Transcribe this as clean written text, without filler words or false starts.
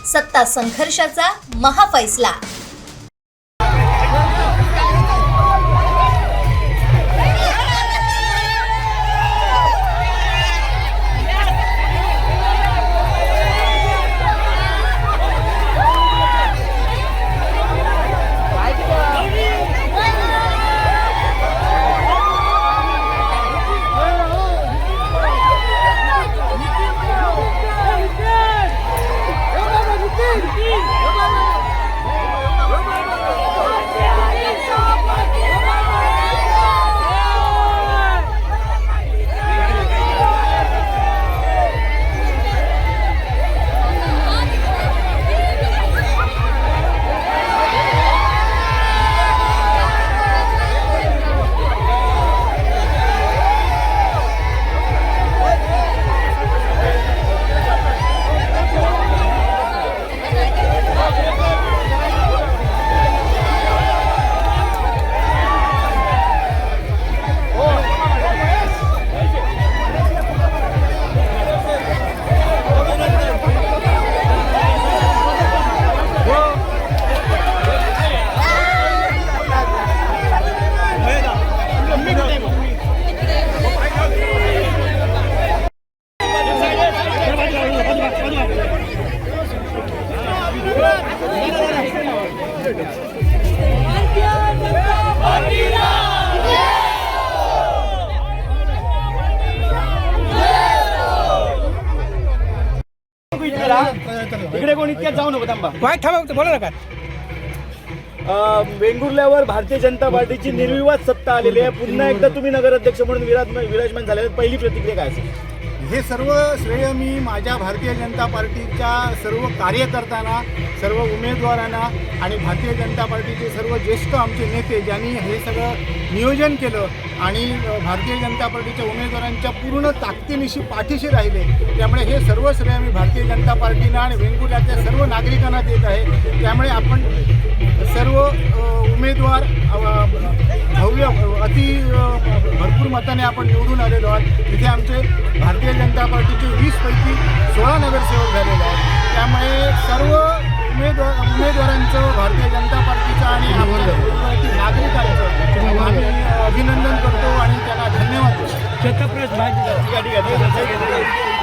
सत्ता संघर्षाचा महाफैसला। इकडे कोण इतक्यात जाऊ नको थांबा बोला ना का वेंगुर्ल्यावर भारतीय जनता पार्टीची निर्विवाद सत्ता आलेली आहे। पुन्हा एकदा तुम्ही नगराध्यक्ष म्हणून विराजमान झाले, पहिली प्रतिक्रिया काय असेल? हे सर्व श्रेय मी माझ्या भारतीय जनता पार्टीच्या सर्व कार्यकर्त्यांना, सर्व उमेदवारांना आणि भारतीय जनता पार्टीचे सर्व ज्येष्ठ आमचे नेते ज्यांनी हे सगळं नियोजन केलं आणि भारतीय जनता पार्टीच्या उमेदवारांच्या पूर्ण ताकदीनिशी पाठीशी राहिले, त्यामुळे हे सर्व श्रेय मी भारतीय जनता पार्टीनं आणि वेंगुर्ल्याच्या सर्व नागरिकांना देत आहे। त्यामुळे आपण सर्व उमेदवार भव्य भरपूर मताने आपण निवडून आलेलो आहोत। इथे आमचे भारतीय जनता पार्टीचे 20 पैकी 16 नगरसेवक झालेले आहेत। त्यामुळे सर्व उमेदवारांचं, भारतीय जनता पार्टीचं आणि नागरिकांचं आम्ही अभिनंदन करतो आणि त्यांना धन्यवाद देतो। ठीक आहे।